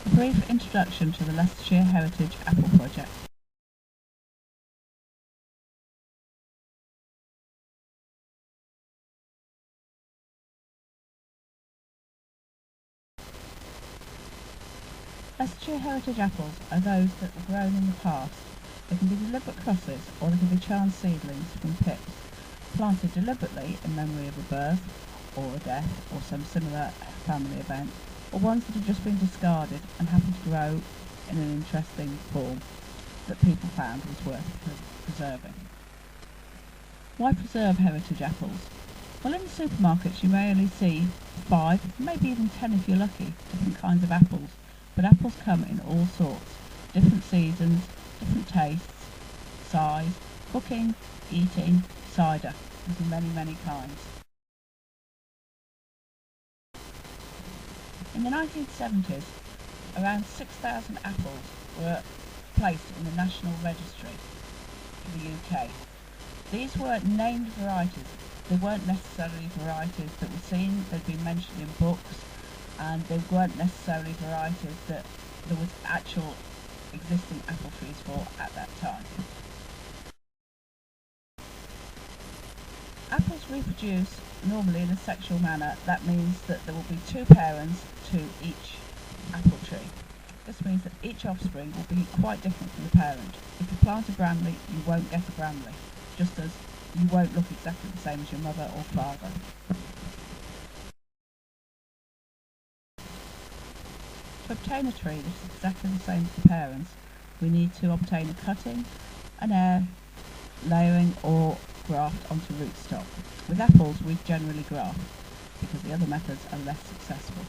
A brief introduction to the Leicestershire Heritage Apple Project. Leicestershire Heritage apples are those that were grown in the past. They can be deliberate crosses, or they can be chance seedlings from pips, planted deliberately in memory of a birth, or a death, or some similar family event, or ones that have just been discarded and happen to grow in an interesting form that people found was worth preserving. Why preserve heritage apples? Well, in the supermarkets you may only see 5, maybe even 10 if you're lucky, different kinds of apples, but apples come in all sorts, different seasons, different tastes, size, cooking, eating, cider. There's many kinds. In the 1970s, around 6,000 apples were placed in the National Registry for the UK. These weren't named varieties. They weren't necessarily varieties that were seen, they'd been mentioned in books, and they weren't necessarily varieties that there was actual existing apple trees for at that time. Apples reproduce normally in a sexual manner. That means that there will be 2 parents to each apple tree. This means that each offspring will be quite different from the parent. If you plant a Bramley, you won't get a Bramley, just as you won't look exactly the same as your mother or father. To obtain a tree that is exactly the same as the parents, we need to obtain a cutting, an air, layering or graft onto rootstock. With apples we generally graft, because the other methods are less successful.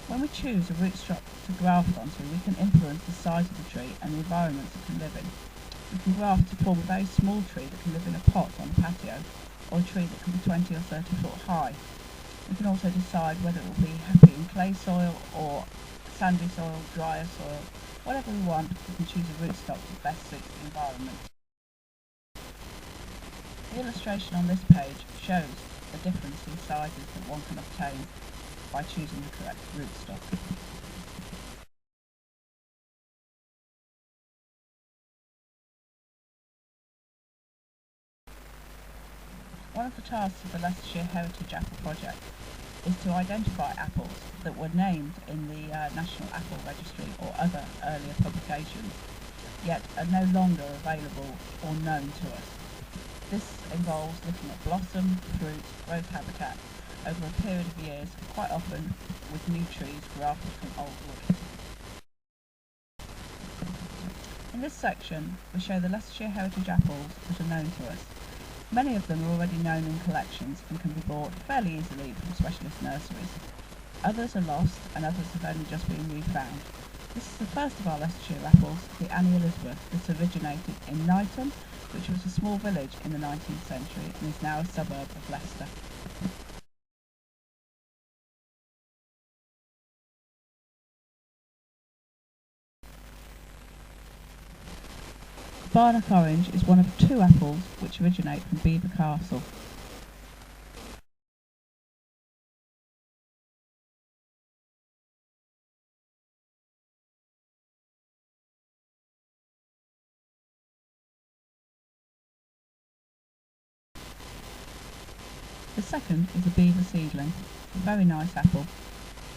When we choose a rootstock to graft onto, we can influence the size of the tree and the environment it can live in. We can graft to form a very small tree that can live in a pot on a patio, or a tree that can be 20 or 30 foot high. We can also decide whether it will be happy in clay soil or sandy soil, drier soil. Whatever we want, we can choose a rootstock that best suits the environment. The illustration on this page shows the difference in sizes that one can obtain by choosing the correct rootstock. One of the tasks of the Leicestershire Heritage Apple Project is to identify apples that were named in the National Apple Registry or other earlier publications, yet are no longer available or known to us. This involves looking at blossom, fruit, growth habitat over a period of years, quite often with new trees grafted from old wood. In this section, we show the Leicestershire Heritage apples that are known to us. Many of them are already known in collections and can be bought fairly easily from specialist nurseries. Others are lost and others have only just been refound. This is the first of our Leicestershire apples, the Annie Elizabeth, that originated in Knighton, which was a small village in the 19th century and is now a suburb of Leicester. Barnock Orange is one of 2 apples which originate from Belvoir Castle. The second is a Beaver seedling, a very nice apple,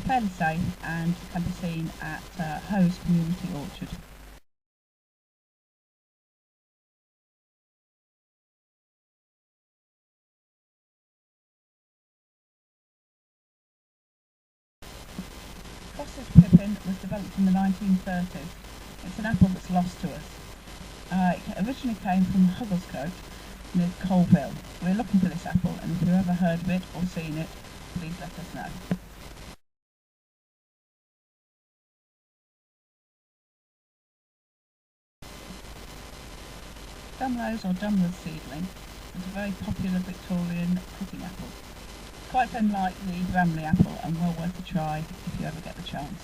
fairly safe and can be seen at Howes Community Orchard. Foster's Pippin was developed in the 1930s. It's an apple that's lost to us. It originally came from Hugglescote near Colville. We're looking for this apple, and if you've ever heard of it or seen it, please let us know. Dumrose or Dumler's seedling is a very popular Victorian cooking apple. Quite unlike the Bramley apple and well worth a try if you ever get the chance.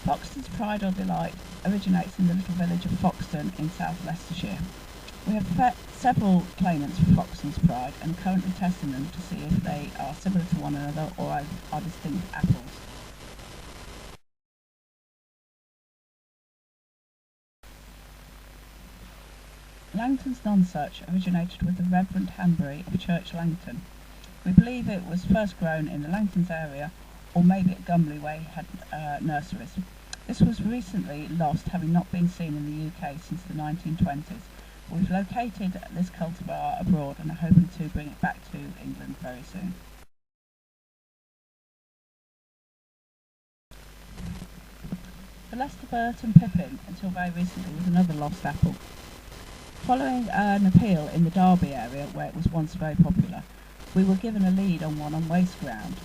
Fox's Martin's Pride or Delight originates in the little village of Foxton in South Leicestershire. We have several claimants for Foxton's Pride and are currently testing them to see if they are similar to one another or are distinct apples. Langton's nonsuch originated with the Reverend Hanbury of Church Langton. We believe it was first grown in the Langtons area, or maybe at Gumley where he had nurseries. This was recently lost, having not been seen in the UK since the 1920s. We've located this cultivar abroad and are hoping to bring it back to England very soon. The Leicester Burton Pippin, until very recently, was another lost apple. Following an appeal in the Derby area, where it was once very popular, we were given a lead on one on waste ground,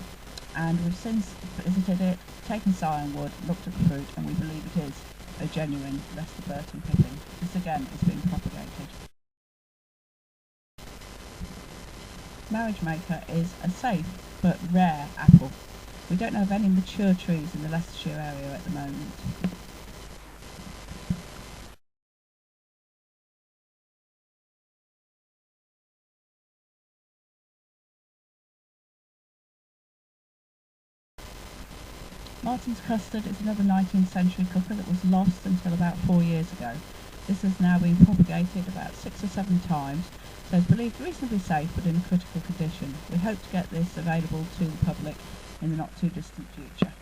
and we've since visited it, taken signwood, looked at the fruit, and we believe it is a genuine Leicester Burton Pippin. This again is being propagated. Marriage Maker is a safe but rare apple. We don't know of any mature trees in the Leicestershire area at the moment. Martin's Custard is another 19th century cooker that was lost until about 4 years ago. This has now been propagated about 6 or 7 times, so it's believed reasonably safe but in a critical condition. We hope to get this available to the public in the not too distant future.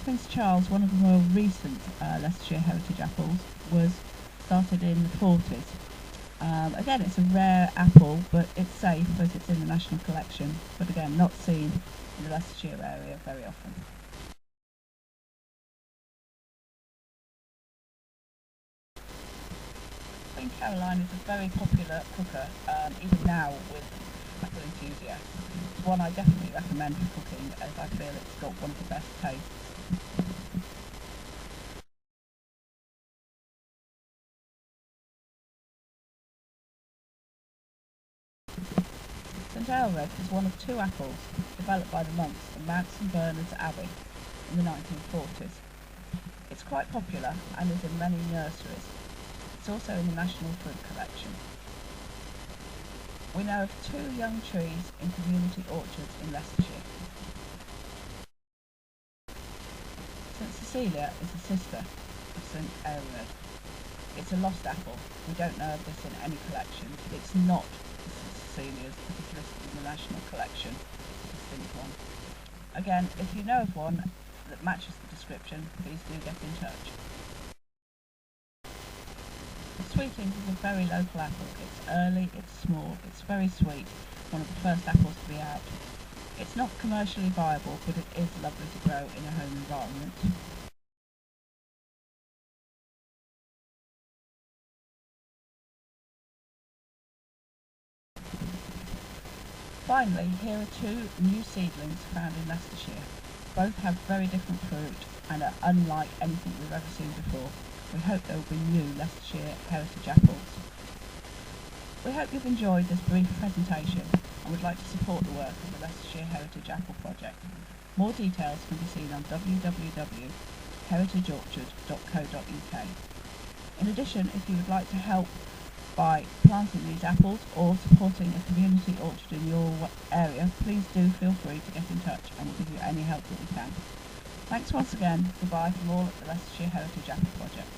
Prince Charles, one of the more recent Leicestershire heritage apples, was started in the 40s. Again, it's a rare apple, but it's safe as it's in the National Collection, but again, not seen in the Leicestershire area very often. Queen Caroline is a very popular cooker, even now with apple enthusiasts. It's one I definitely recommend for cooking, as I feel it's got one of the best tastes. St Aelred is one of 2 apples developed by the monks in Mount St Bernard's Abbey in the 1940s. It's quite popular and is in many nurseries. It's also in the National Fruit Collection. We know of 2 young trees in community orchards in Leicestershire. St Cecilia is a sister of St Aelred. It's a lost apple. We don't know of this in any collection. It's not Cecilia's, but is listed in the National Collection. It's a distinct one. Again, if you know of one that matches the description, please do get in touch. Sweetings is a very local apple. It's early, it's small, it's very sweet, one of the first apples to be out. It's not commercially viable, but it is lovely to grow in a home environment. Finally, here are 2 new seedlings found in Leicestershire. Both have very different fruit and are unlike anything we've ever seen before. We hope they will be new Leicestershire heritage apples. We hope you've enjoyed this brief presentation and would like to support the work of the Leicestershire Heritage Apple Project. More details can be seen on www.heritageorchard.co.uk. In addition, if you would like to help by planting these apples or supporting a community orchard in your area, please do feel free to get in touch and we'll give you any help that we can. Thanks once again. Goodbye from all at the Leicestershire Heritage Apple Project.